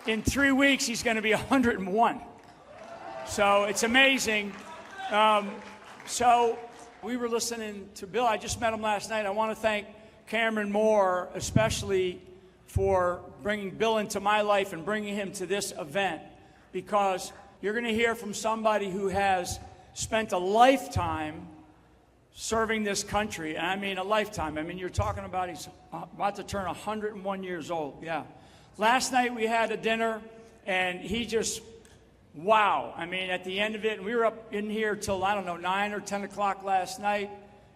in 3 weeks, he's going to be 101. So it's amazing. So we were listening to Bill. I just met him last night. I want to thank Cameron Moore, especially for bringing Bill into my life and bringing him to this event, because you're going to hear from somebody who has spent a lifetime serving this country. And I mean a lifetime. I mean, you're talking about he's about to turn 101 years old. Yeah. Last night we had a dinner, and he just, wow. I mean, at the end of it, and we were up in here till, I don't know, 9 or 10 o'clock last night,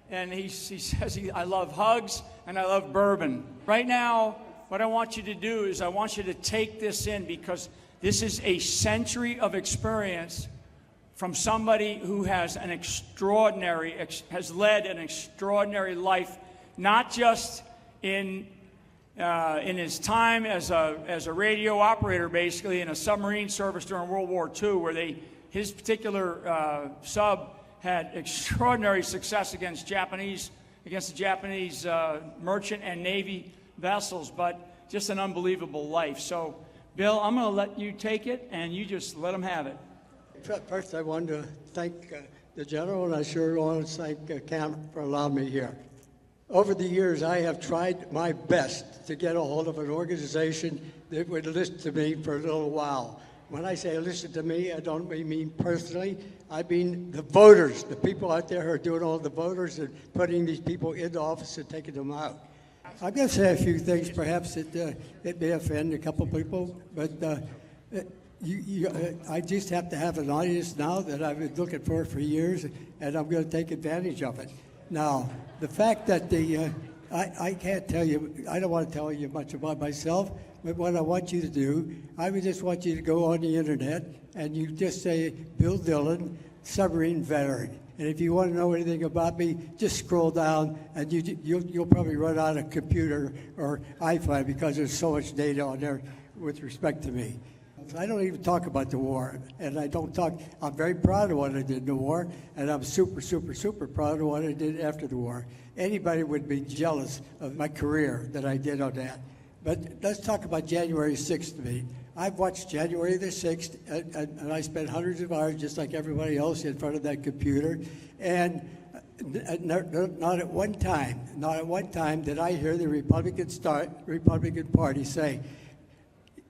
and he says, I love hugs and I love bourbon. Right now, what I want you to do is I want you to take this in, because this is a century of experience from somebody who has an extraordinary, has led an extraordinary life, not just in his time as a radio operator, basically in a submarine service during World War II, where his particular sub had extraordinary success against the Japanese merchant and Navy vessels, but just an unbelievable life. So, Bill, I'm going to let you take it, and you just let him have it. First, I wanted to thank the General, and I sure want to thank Cam for allowing me here. Over the years, I have tried my best to get a hold of an organization that would listen to me for a little while. When I say listen to me, I don't mean personally. I mean the voters, the people out there who are doing all the voters and putting these people into office and taking them out. I'm going to say a few things, perhaps it may offend a couple people, but I just have to have an audience now that I've been looking for years, and I'm going to take advantage of it. Now, the fact that I can't tell you, I don't want to tell you much about myself, but what I want you to do, I would just want you to go on the internet and you just say, Bill Dillon, submarine veteran. And if you want to know anything about me, just scroll down, and you'll probably run out of computer or iPhone, because there's so much data on there with respect to me. I don't even talk about the war, and I'm very proud of what I did in the war, and I'm super, super, super proud of what I did after the war. Anybody would be jealous of my career that I did on that. But let's talk about January 6th to me. I've watched January the 6th, and I spent hundreds of hours, just like everybody else, in front of that computer, and not at one time did I hear the Republican Party say,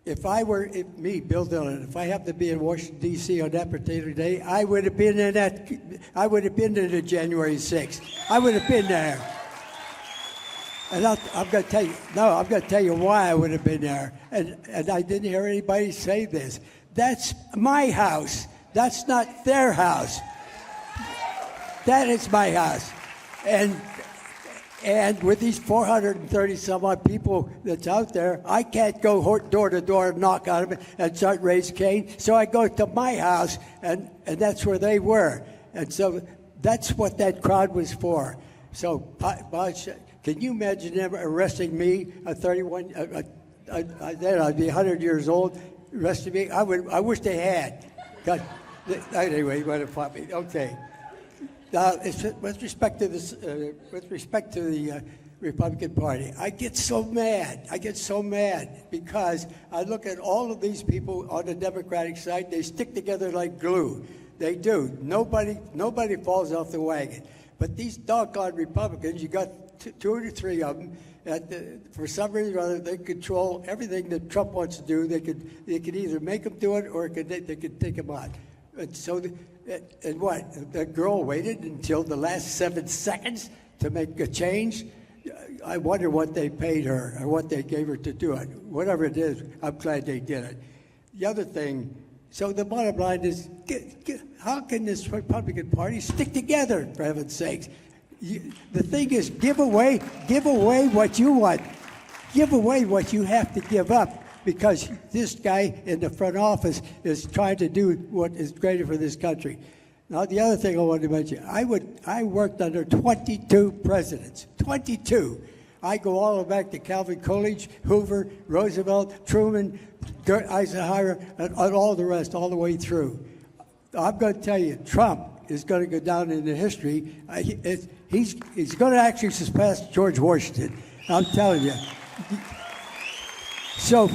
if Bill Dillon, if I happened to be in Washington, D.C. on that particular day, I would have been in the January 6th. I would have been there. And I'm going to tell you why I would have been there. And I didn't hear anybody say this. That's my house. That's not their house. That is my house. And with these 430 some odd people that's out there, I can't go door to door and knock on them and start raising Cain. So I go to my house, and that's where they were. And so that's what that crowd was for. So can you imagine them arresting me at 31? Then I'd be 100 years old, arresting me. I wish they had. God, anyway, you want to fight me? Okay. With respect to the Republican Party, I get so mad. Because I look at all of these people on the Democratic side. They stick together like glue. They do. Nobody falls off the wagon. But these doggone Republicans, you got two or three of them. For some reason or other, they control everything that Trump wants to do. They could either make him do it, or they could take him out. And so. And what? That girl waited until the last 7 seconds to make a change? I wonder what they paid her or what they gave her to do it. Whatever it is, I'm glad they did it. The other thing, so the bottom line is, how can this Republican Party stick together, for heaven's sakes? The thing is, give away what you want. Give away what you have to give up. Because this guy in the front office is trying to do what is greater for this country. Now, the other thing I wanted to mention, I worked under 22 presidents, 22. I go all the way back to Calvin Coolidge, Hoover, Roosevelt, Truman, Eisenhower, and all the rest, all the way through. I'm going to tell you, Trump is going to go down into history. He's going to actually surpass George Washington. I'm telling you. So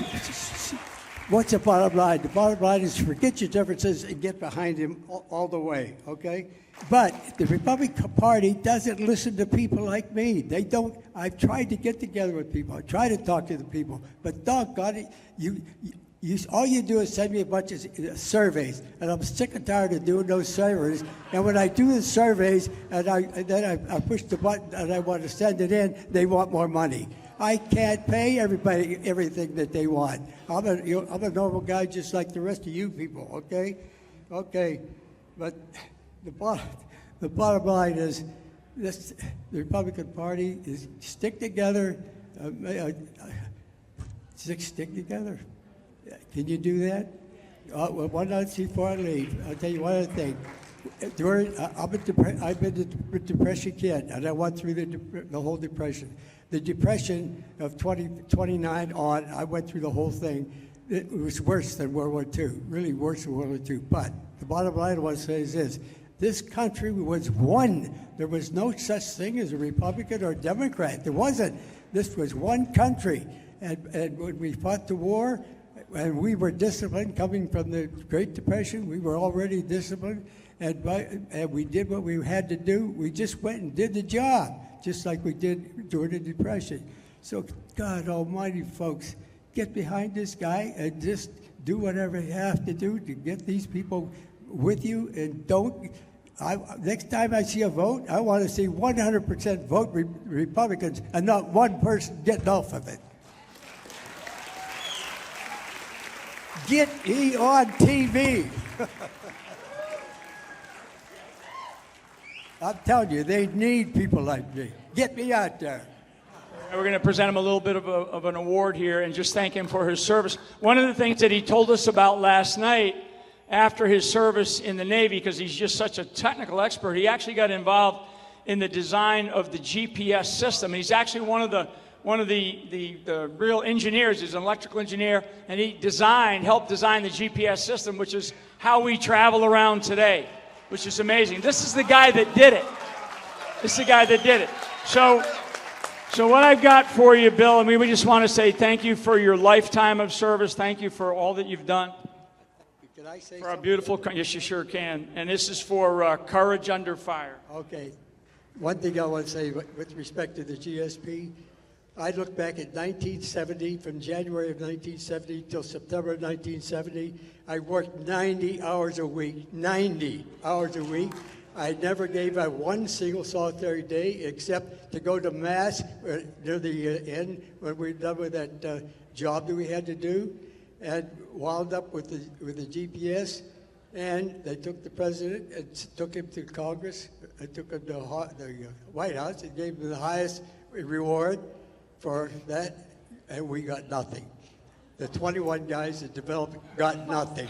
What's the bottom line? The bottom line is forget your differences and get behind him all the way, okay? But the Republican Party doesn't listen to people like me. They don't. I've tried to get together with people. I try to talk to the people. But doggone it, all you do is send me a bunch of surveys, and I'm sick and tired of doing those surveys. And when I do the surveys, and then I push the button and I want to send it in, they want more money. I can't pay everybody everything that they want. I'm a normal guy just like the rest of you people, okay? Okay, but the bottom line is this: the Republican Party is stick together. Stick together. Can you do that? Well, why not see before I leave? I'll tell you one other thing. I've been a depression kid, and I went through the whole depression. The depression of 29 on, I went through the whole thing. It was worse than World War II, really worse than World War II. But the bottom line I want to say is this country was one. There was no such thing as a Republican or Democrat. There wasn't. This was one country. And when we fought the war, and we were disciplined coming from the Great Depression, we were already disciplined, and we did what we had to do. We just went and did the job, just like we did during the Depression. So, God almighty, folks, get behind this guy and just do whatever you have to do to get these people with you, and next time I see a vote, I want to see 100% vote Republicans and not one person getting off of it. Get ye on TV. I'm telling you, they need people like me. Get me out there. We're going to present him a little bit of an award here and just thank him for his service. One of the things that he told us about last night after his service in the Navy, because he's just such a technical expert, he actually got involved in the design of the GPS system. And he's actually one of the real engineers. He's an electrical engineer, and he helped design the GPS system, which is how we travel around today, which is amazing. This is the guy that did it. So what I've got for you, Bill, I mean, we just want to say thank you for your lifetime of service. Thank you for all that you've done. Can I say for our beautiful, yes, you sure can. And this is for Courage Under Fire. Okay. One thing I want to say with respect to the GSP, I look back at 1970, from January of 1970 till September of 1970. I worked 90 hours a week, 90 hours a week. I never gave out one single solitary day except to go to Mass near the end when we were done with that job that we had to do, and wound up with the GPS. And they took the president and took him to Congress, took him to the White House, and gave him the highest reward for that, and we got nothing. The 21 guys that developed got nothing.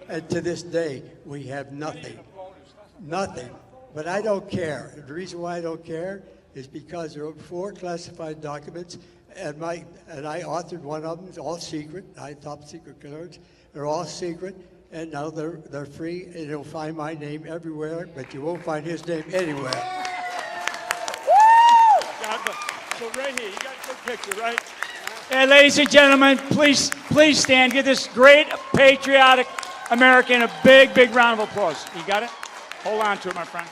And to this day, we have nothing. Nothing. But I don't care. The reason why I don't care is because there are 4 classified documents, and I authored one of them. It's all secret. I top secret clearance. They're all secret, and now they're free, and you'll find my name everywhere, but you won't find his name anywhere. So right here, you got a good picture, right? And ladies and gentlemen, please stand. Give this great patriotic American a big, big round of applause. You got it? Hold on to it, my friend.